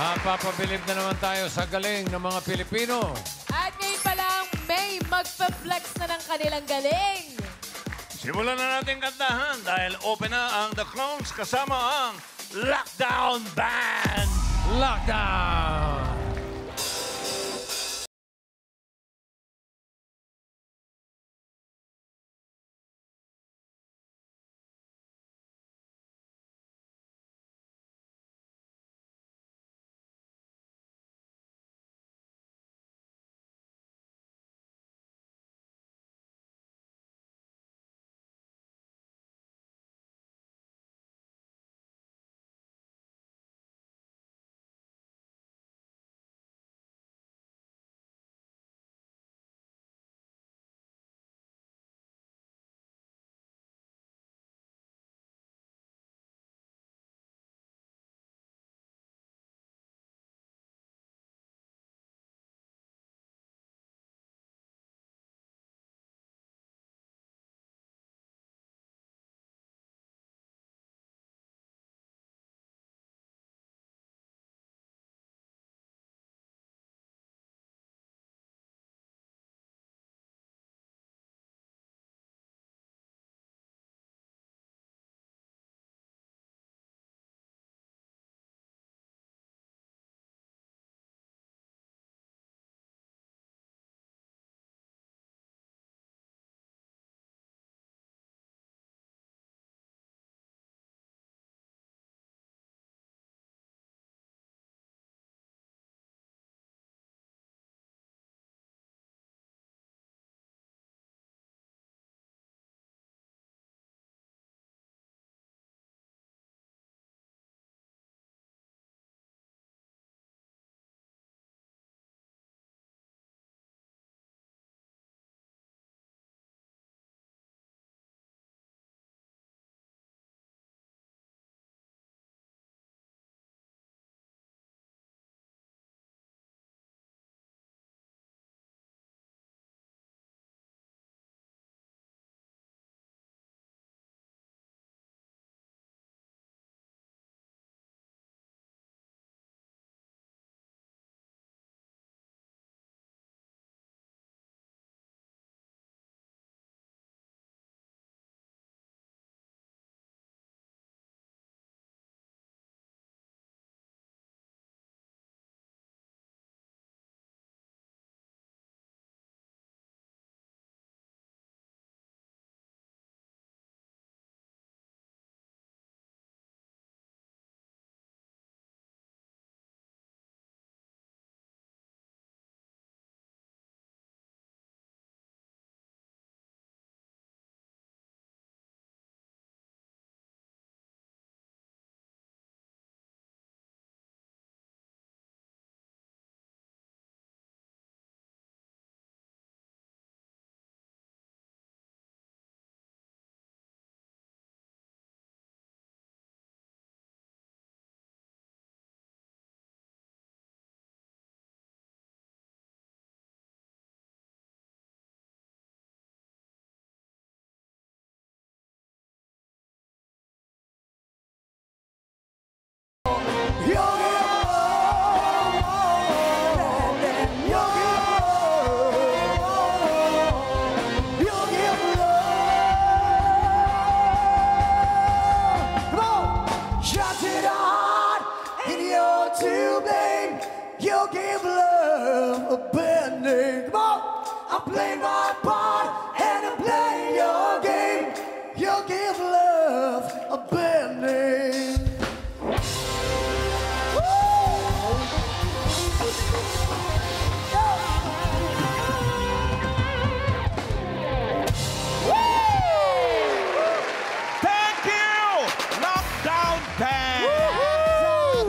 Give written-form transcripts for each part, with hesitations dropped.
Papabilib na naman tayo sa galing ng mga Pilipino. At ngayon pa lang, may magpa-flex na ng kanilang galing. Simulan na natin kantahan dahil open na ang The Clones kasama ang Lockdown Band. Lockdown!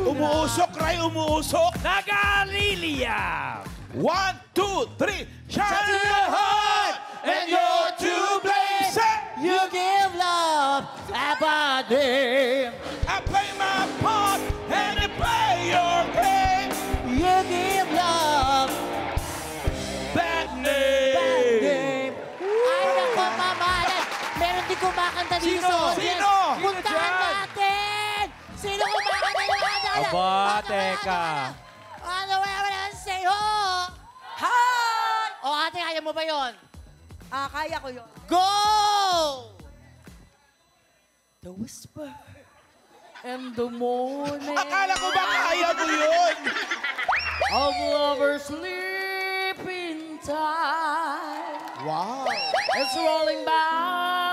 Umuusok, Ray, umuusok. Nagaliliya! 1, 2, 3. Shine your heart and you're to blame. Say, You give love a bad name. I play my part and you play your game. You give love Bad name. bad name. Ay, naku, mamahalay. Meron din kumakanta dito Sino? sa audience. Sino? Puntahan Sino dyan? natin. Sino kumakanta dito? Aba, teka. Ano, wala, say ho! Hi! O, ate, kaya mo ba yun? Kaya ko yun. Go! The whisper and the morning Akala ko ba kaya mo yun? of lovers sleeping time. Wow. It's rolling by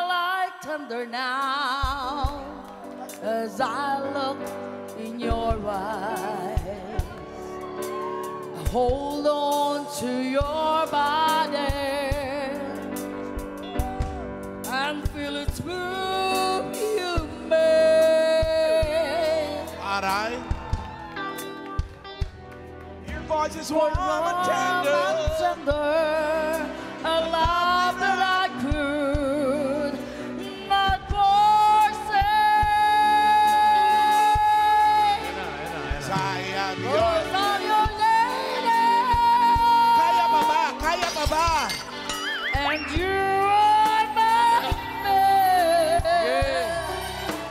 like thunder now as I look in your eyes. I hold on to your body and feel it move you make. Aray. Your voice is warm and tender. A love that I could not forsake. Sayang yun. Cause I'm your lady, Kaya pa ba? Kaya pa ba? and you are my man.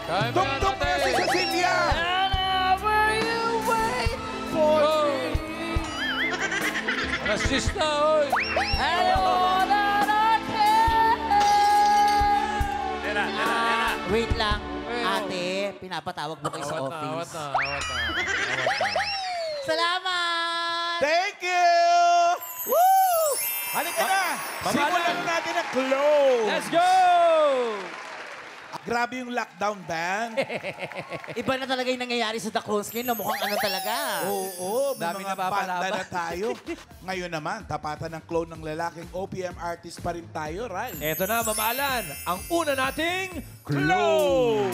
Kaya mo yan, Tuktok na si ate. Cecilia. Whenever you wait for Go. me, Assist na, oy. and all that I can. Wait lang. Well. Ate, pinapatawag mo kayo sa Awat na, awat office. na, awat na. Awat na. Salamat! Thank you! Woo! Halika na! Simulan natin ang close. Let's go! Grabe yung lockdown band. Iba na talaga yung nangyayari sa The Clones ngayon. Mukhang ano talaga. Oo, may Dami mga napapalaban. banda na tayo. Ngayon naman, tapatan ng clone ng lalaking OPM artist pa rin tayo, right? Eto na, mamahalan, ang una nating clone!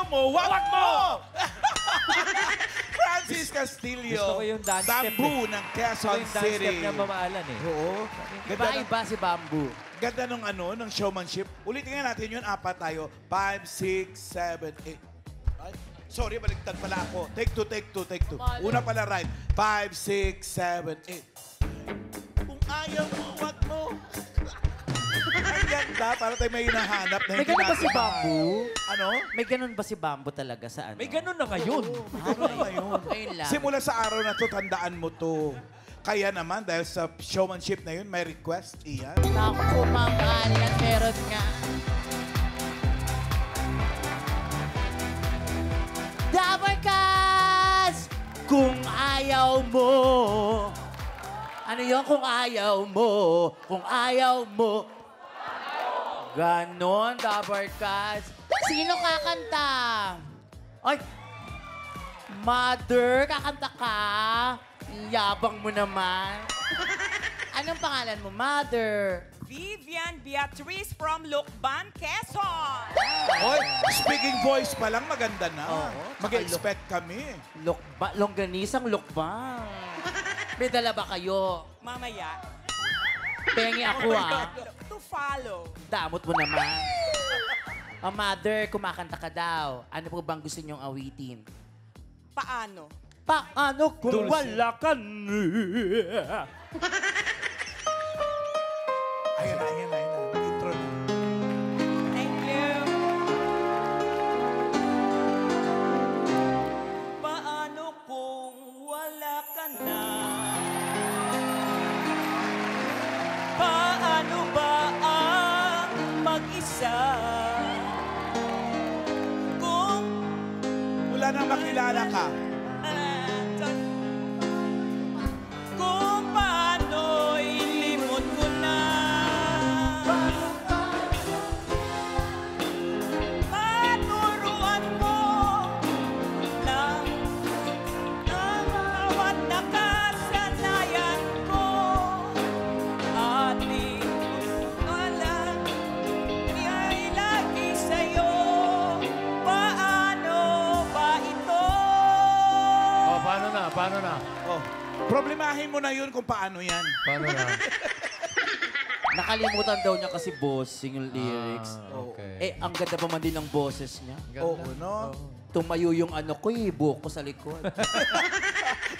mo, wag mo! Francis Castillo. Gusto ko yung dance step Bamboo ng Ito Quezon yung dance City. step niya mamaalan eh. Oo. Ganda, ng, Iba-iba si Bamboo. ganda nung ano, ng showmanship. Ulitin nga natin yun, apat tayo. 5, 6, 7, 8. Sorry, baligtad pala ako. Take two. Mali. Una pala right. 5, 6, 7, 8. Kung ayaw mo, wag mo. Ang ganda, para tayo may hinahanap na May hindi ganun ba si natin Bambu? Ano? May ganun ba si Bambu talaga sa ano? May ganun na ngayon. Ano na yun? Ayun lang. Simula sa araw na to, tandaan mo to. Kaya naman, dahil sa showmanship na yun, may request. Iyan. Naku, mamahalan. Meron nga. Dabarkas! Kung ayaw mo. Ano yun? Kung ayaw mo. Kung ayaw mo. Ganon, Dabarkas. Sino kakanta? Ay! Mother, kakanta ka? Yabang mo naman. Anong pangalan mo, Mother? Vivian Beatriz from Lukban, Quezon. Oy, speaking voice pa lang, maganda na. Oo, Mag-expect kami. Longganisang lukbang. May dala ba kayo? Mamaya, Pengi ako to follow. Damot mo naman. Mother, kumakanta ka daw. Ano po bang gusto niyong awitin? Paano? Paano kung wala ka Ayan na. Intro na. Thank you. Paano kung wala ka na? Paano ba ang mag-isa? Kung Wala nang makilala ka. kung paano'y limot ko na. Paturuan mo ng bawat nakasanayan ko. Ating walang ay lagi sa'yo. Paano ba ito? Oh, paano na? Oh, problemahin mo na yun kung paano yan. Paano na? Nakalimutan daw niya kasi bossing yung lyrics. Okay. Ang ganda pa man din ng boses niya. Ganda. Oo, no? Tumayo yung ano ko buhok ko sa likod.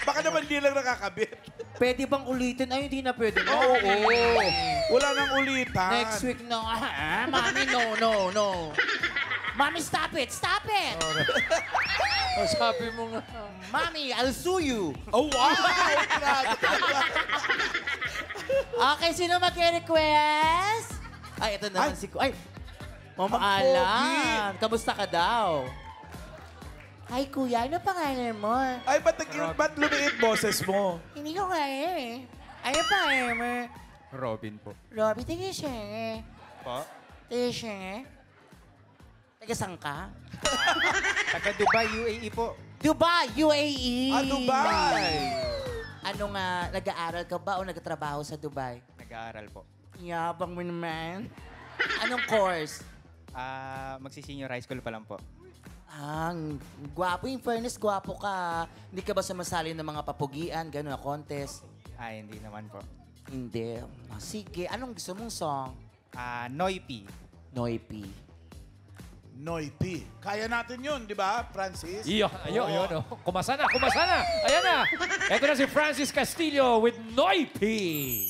Baka naman hindi lang nakakabit. Pwede bang ulitin? Ay, hindi na pwede. Oo. Wala nang ulitan. Next week na. Mami, no. Mami, stop it! Stop it! Oh, sabi mo nga. Mami, I'll sue you. Oh, wow! Grabe. Okay, sino mag-request? Ay, ito naman Ay. si... Ay, Mama Ang Alan, kamusta ka daw? Ay, kuya, ano pangalan mo? Ay, ba't lumiit boses mo? Hindi ko kaya eh. Ano pangalan mo? Robin po. Robby, tingin siya eh. Po? Tingin siya eh. Taga-saan ka? Taga Dubai, UAE po. Dubai, UAE. Dubai! Ano nga, nag-aaral ka ba o nagtatrabaho sa Dubai? Nag-aaral po. Yabang mo naman. Anong course? Magsi-senior high school pa lang po. Gwapo. In fairness, gwapo ka. Hindi ka ba sumasali ng mga papugian, gano'n na contest? Hindi naman po. Hindi. Sige, anong gusto mong song? Noipi. Noipi. Noipi. Kaya natin yun, di ba, Francis? Ayun. Oh. Kumasa na. Ayan na. Ito na si Francis Castillo with Noipi.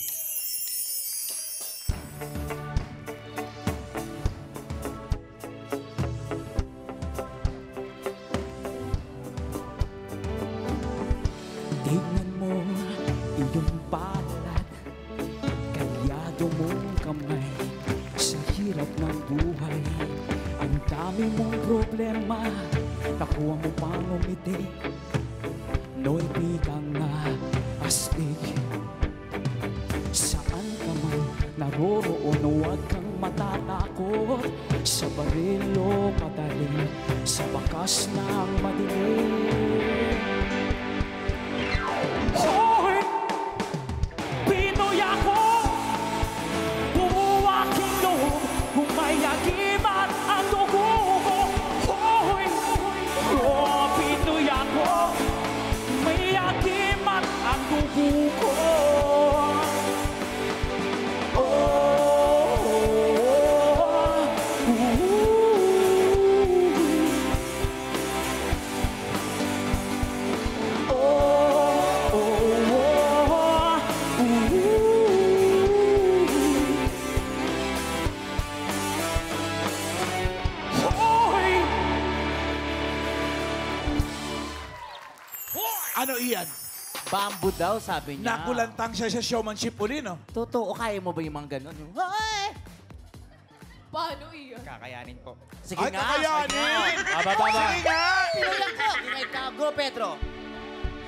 Tingnan mo iyong palad, kalyado mong kamay sa hirap ng buhay. Ang dami mong problema, nakuha mo pang umiti. Noipi ka nga, astig. Saan ka man naroroon, huwag kang matatakot. Sa baril o madaling, sa bakas ng madilim. Hoy! Pinoy ako! Buo aking loob, humayagiman ang dugo ko. Hoy! Oh, Pinoy ako! May yagiman ang dugo ko. Ano iyan? Bamboo daw, sabi niya. Nakulantang siya sa showmanship uli, no? Totoo, kaya mo ba yung mga ganon? Yung, hoy! Paano iyon? Kakayanin po. Sige Ay, nga, kakayanin! sige nga. Aba, baba. Sige nga! Pinoy ako! Ingay ka, go, Pedro.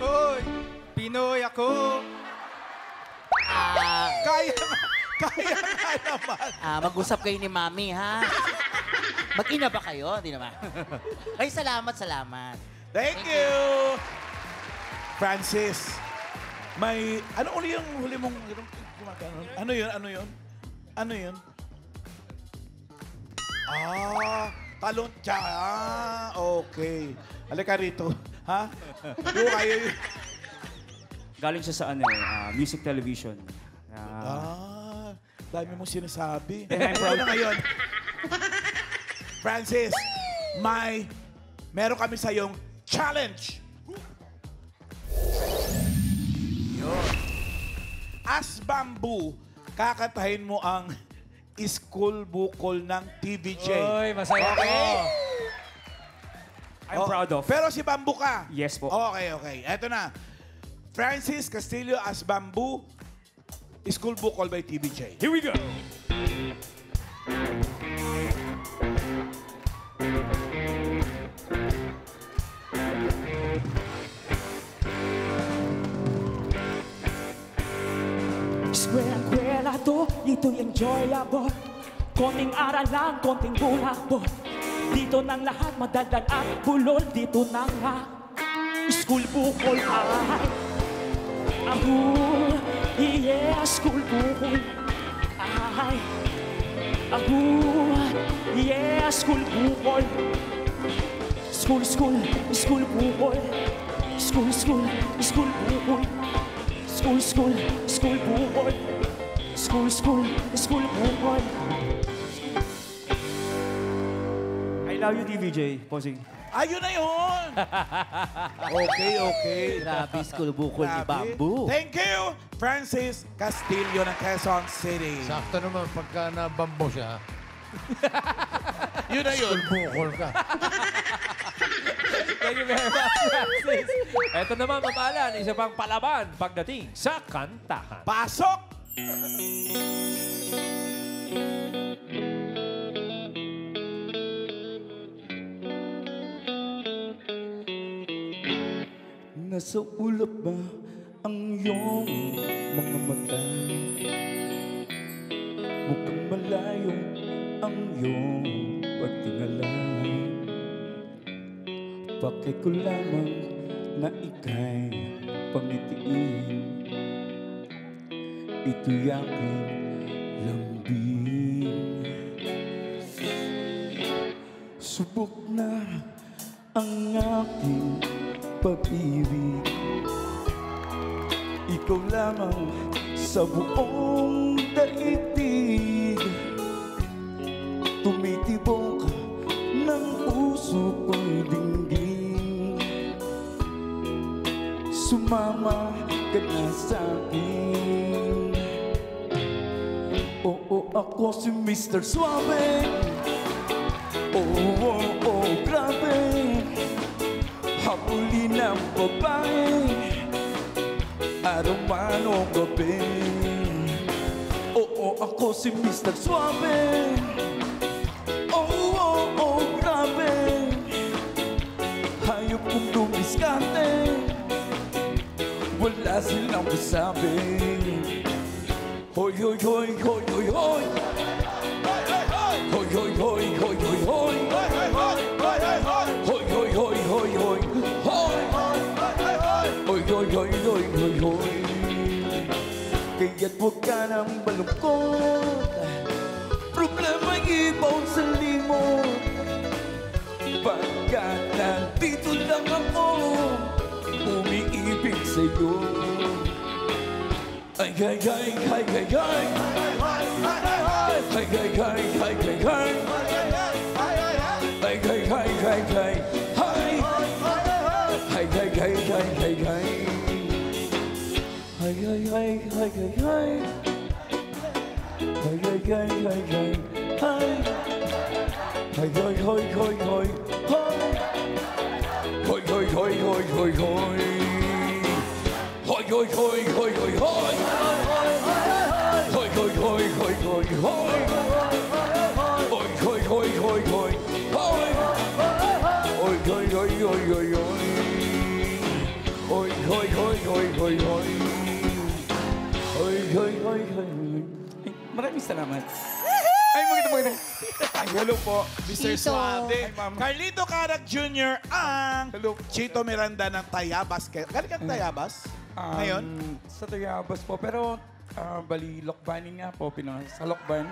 Hoy! Pinoy ako! Kaya naman. Mag-usap kayo ni Mami, ha? Mag-ina ba kayo? Hindi naman. Ay, salamat. Thank you! Francis, may... Ano uli yung huli mong... Ano yun? Talon. Okay. Halika rito. Ha? Yung kayo yun. Galing siya sa music television. Dami mong sinasabi. Ano ngayon? Francis, meron kami sa yung challenge. Yun. As Bamboo, kakatahin mo ang school bukol ng TVJ. Uy, masaya Okay. ko. I'm proud of. Pero si Bamboo ka. Yes po. Okay. Eto na. Francis Castillo as Bamboo, school bukol by TVJ. Here we go. Eskwela to, dito'y enjoyable. Konting aral lang, konting bulakbol. Dito nang lahat madadan at bulol. Dito nang school bukol ay yeah, school bukol ay yeah, school bukol. School bukol. School bukol. School bukol. I love you, TVJ. Posing. Ayun na yun! Okay. Grabe, school bukol ni Grabe. Bamboo. Thank you, Francis Castillo ng Quezon City. Sakto naman pagka nabambo siya. Yun na yun. Bukol ka. Thank you very much, Francis. Ito naman, mamalan, isa pang palaban pagdating sa kantahan. Pasok! Nasa ulap ba ang iyong mga mata? Mukhang malayo ang iyong pagtingala. Bakit ko lamang na ika'y pangitiin? Ito'y aking lambing. Subok na ang aking pag-ibig. Ikaw lamang sa buong daigdig. Tumitibok ng puso ko'y dinggin. Sumama ka na sa'kin. Oo, ako si Mr. Suave. Oo, grabe. Habulin ng babae, araw man o gabi. Oo, ako si Mr. Suave. Oo, grabe. Hayop kong dumiskante, wala silang masabi. Hoy, hoy, hoy, hoy, hoy, hoy. Hoy, hoy, hoy, hoy, hoy, hoy. Hoy, hoy, hoy, hoy, hoy. Hoy, hoy, hoy, hoy, hoy, hoy. Kaya't huwag ka nang malungkot. Problema'y ibaw sa limot. Pagkat nandito lang ako, umiibig sa'yo. Ay, ay, ay, ay, ay, ay. Ay, ay, ay, ay, ay, ay. Ay, ay, ay, ay, ay. Ay, ay, ay, ay, ay, ay. Ay, ay, ay, ay, ay, ay. Ay, ay, ay, ay, ay. Ay, ay, hoy, hoy, hoy. Hoy, hoy, hoy, hoy, hoy, hoy. hoy, hoy, hoy, hoy, hoy. Hoy, hoy, hoy, hoy, hoy, hoy. Hoy, hoy, hoy, hoy, hoy. Hoy. Hoy, hoy, hoy, hoy, hoy, hoy. Hoy, hoy, hoy, hoy, hoy, hoy. Hoy, hoy, hoy, hoy. Ay, maraming salamat. Ay, maganda. Ay, hello po, Mr. Chito. Suave. Carlito Carac Jr. ang Chito Miranda ng Tayabas. Galing ka ng Tayabas? Ngayon? Sa Tayabas po, pero bali, Lokbanin nga po, sa Lokban.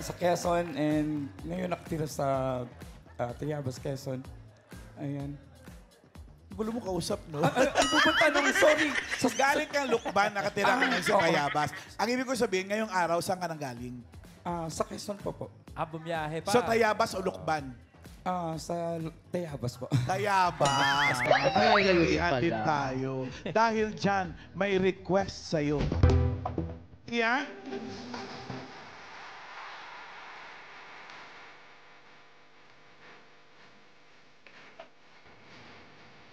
Sa Quezon, and ngayon nakatira sa Tayabas, Quezon. Ayan. Gulo mo kausap, no? Ano po ba tanong? Sorry. So, galing kang Lukban, nakatira ka ngayon sa Tayabas. Ang ibig ko sabihin, ngayong araw, saan ka nang galing? Sa Quezon po. Bumiyahe pa. So, Tayabas o Lukban? Sa Tayabas po. Tayabas. Iatid tayo. Dahil dyan, may request sa'yo. Yeah?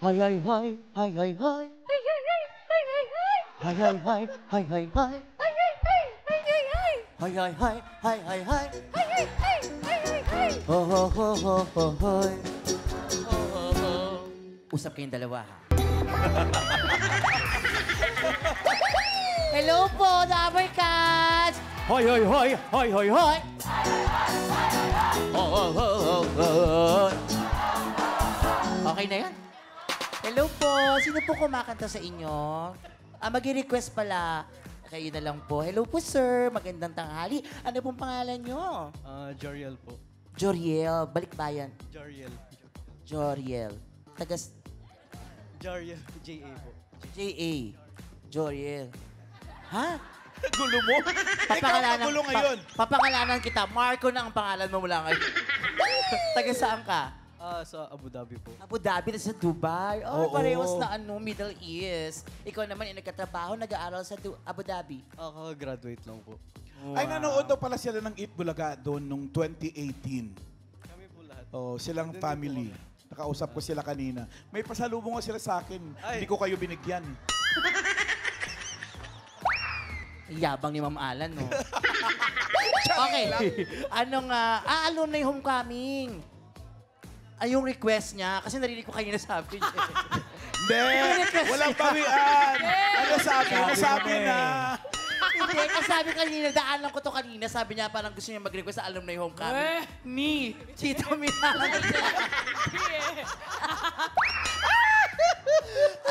Hay, hay, hay, hay, hay, hay. Hay, hay, hay, hay, hay, hay. Hay, hay, hay, hay, hay, hay. Ho, ho, ho, ho, ho, hoy. Usap kayong dalawa, ha? Hello po, Dabber Cats! Hoy, hoy, hoy, hoy, hoy, hoy. Oh, oh, oh, oh, oh. Okay na yan. Hello po, sino po kumakanta sa inyo? Mag-request pala. Kayo na lang po. Hello po, sir. Magandang tanghali. Ano pong pangalan nyo? Joriel po. Joriel. Balikbayan. Joriel. Joriel. Tagas... Joriel. J.A. po. J.A. Joriel. Ha? Gulo mo? Ikaw ang gulo ngayon. Papangalanan kita. Marco na ang pangalan mo mula ngayon. Taga saan ka? Sa Abu Dhabi po. Abu Dhabi na sa Dubai. Oh, Oo. parehas na Middle East. Ikaw naman ay nagkatrabaho, nag-aaral sa Abu Dhabi. Kaka-graduate lang po. Ay, nanood daw pala sila ng Eat Bulaga doon nung 2018. Kami po lahat. Oh, silang family. Nakausap ko sila kanina. May pasalubong nga sila sa akin. Hindi ko kayo binigyan. Yabang ni Ma'am Alan, no? Okay. Alumni homecoming. Ay, yung request niya, kasi narinig ko kanina sabi niya. Hindi! Walang pawian! Ano sabi? Nasabi na! Hindi, kasi sabi kanina, daanan ko to kanina, sabi niya parang gusto niya mag-request sa alumni homecoming. Ni Chito Miranda.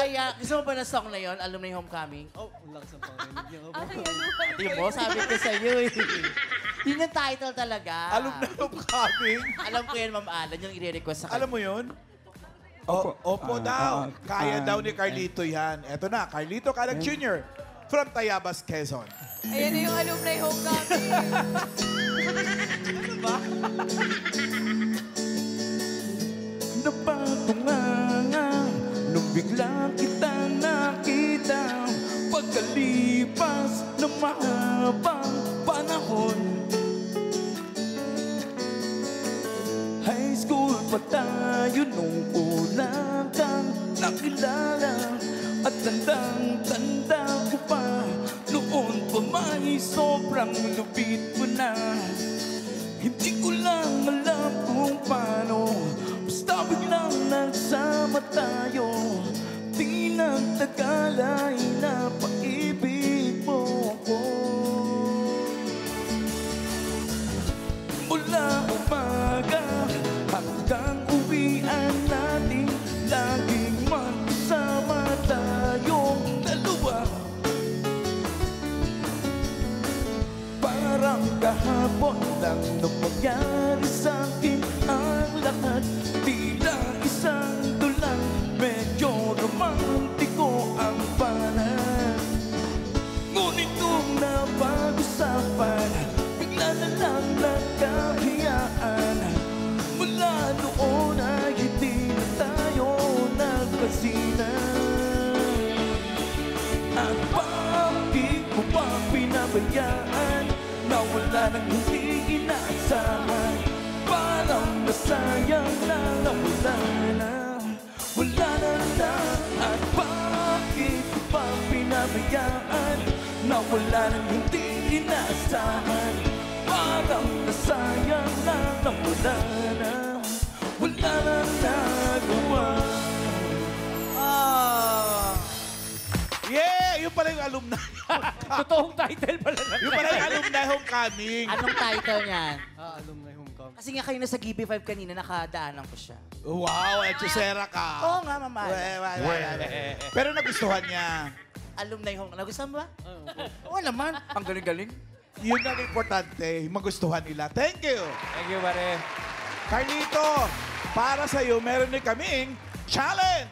Ay, gusto mo ba na song na yon, alumni homecoming? Lakas ang panginig niya. Di mo, sabi ko sa'yo eh. Yun yung title talaga. Alumni homecoming. Alam ko yan, Ma'am Alan, yung i-request sa kanya. Alam mo yun? Opo daw. Kaya daw ni Carlito yan. Eto na, Carlito Carac Jr. from Tayabas, Quezon. Ayan na yung alumni homecoming. Ano ba? Napatunganga nung bigla kita nakita pagkalipas ng mahabang panahon. High school pa tayo nung una kang nakilala at tandang-tanda ko pa noon pa may sobrang lupit mo na. Hindi ko lang alam kung paano, basta biglang nagsama tayo. Di nagtagal ay napaibig mo ko. Mula umaga hanggang uwian natin, laging magkasama tayong dalawa. Parang kahapon lang nung mangyari sa'kin ang lahat. Tila isang dulang, medyo romantiko ang panahon. Ngunit nung napag-usapan, bigla na lang nagkahiyaan. Mula noon ay hindi na tayo nagkasinan. At bakit mo pa pinabayaan na wala nang hindi inaasahan? Parang nasayang na nawala na, wala na lang. At bakit mo pa inasahan. Parang nasayang na wala na nagawa. Yeah! Yung pala yung alumni. Totoong title pala na. Yung pala yung alumni homecoming. Anong title niyan? Alumni homecoming. Kasi nga kayo na sa GB5 kanina, nakadaanan ko siya. Wow, Echosera ka. Oo nga, Mama Ala. Pero nagustuhan niya. Alumni home. Nagustuhan mo ba? Oo naman. Ang galing-galing. Yun ang importante, magustuhan nila. Thank you. Thank you, pare. Carlito, para sa'yo, meron din kaming challenge.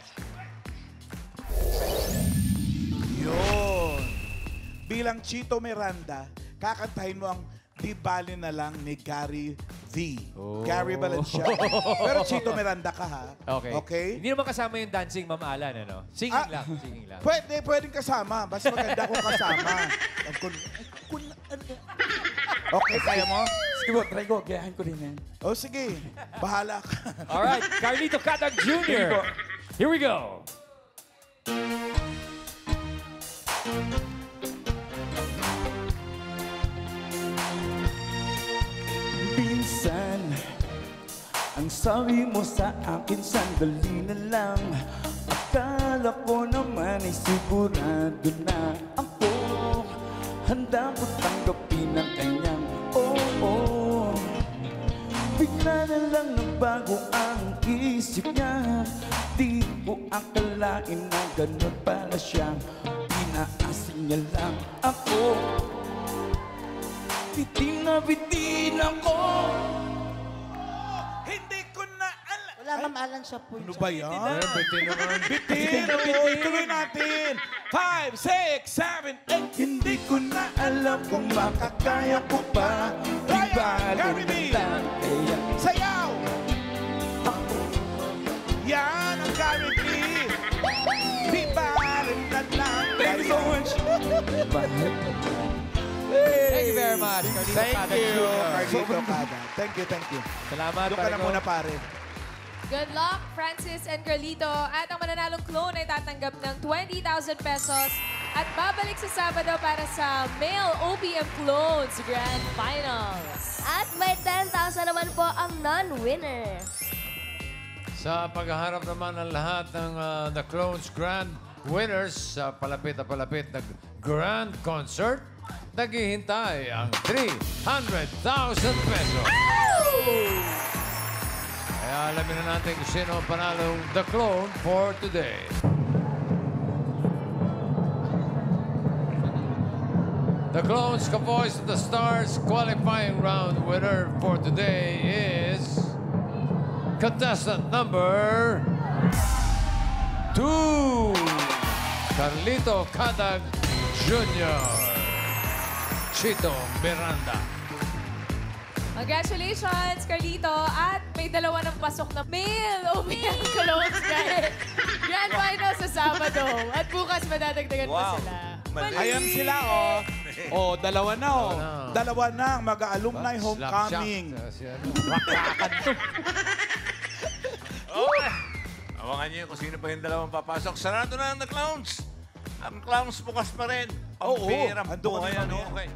Yun. Bilang Chito Miranda, kakantahin mo ang Di Bali na Lang ni Gary V. Gary Valenciano. Pero Chito Miranda ka, ha? Okay? Hindi naman kasama yung dancing, Ma'am Alan, ano? Singing lang, singing lang. Pwedeng kasama. Basta maganda kung kasama. Okay, kaya mo? Sige po, try ko. Gayahin ko rin yan. O sige, bahala ka. Alright, Carlito Catag Jr. Here we go. Minsan, ang sabi mo sa akin, sandali na lang. Akala ko naman ay sigurado na ako. Handa ko tanggapin ang kanyang oo. Bigla na lang nagbago ang isip niya. Di ko akalain na ganun pala siya. Pinaasin niya lang ako. Bitin na bitin ako. Hindi ko na alam. Wala, Ma'am Alan siya po. Ano ba yan? Bitin naman. Bitin! Ituloy natin. 5, 6, 7, 8. Hindi ko na alam kung makakaya ko pa. Di ba Gary B. lang kaya Sayaw! Yan ang Gary B. Di ba rin na lang. Thank you so much. Thank you very much, Carlito Thank Catag you, Jr. Carlito Cada. Thank you. Salamat, Doon ka pare na ko. muna, pare. Good luck, Francis and Carlito. At ang mananalong clone ay tatanggap ng 20,000 pesos at babalik sa Sabado para sa Male OPM Clones Grand Finals. At may 10,000 naman po ang non-winner. Sa paghaharap naman ng lahat ng The Clones Grand Winners sa palapit na Grand Concert, naghihintay ang 300,000 pesos. Kaya alamin na natin kung sino ang panalong The Clone for today. The Clones Ka-Voice of the Stars qualifying round winner for today is contestant number 2, Carlito Catag Jr. Chito Miranda. Congratulations, Carlito. At may dalawa ng pasok na Male OPM Clones Grand Finals sa Sabado. At bukas madadagdagan pa sila. Ayan sila, oh. Oh, dalawa na, oh. Dalawa na ang mag-alumni homecoming. Okay. Awangan niyo kung sino pa yung dalawang papasok. Sarado na ang The Clowns. Ang Clowns bukas pa rin. Oo, Pambihirang andun buhay, kami ano, mamaya. okay.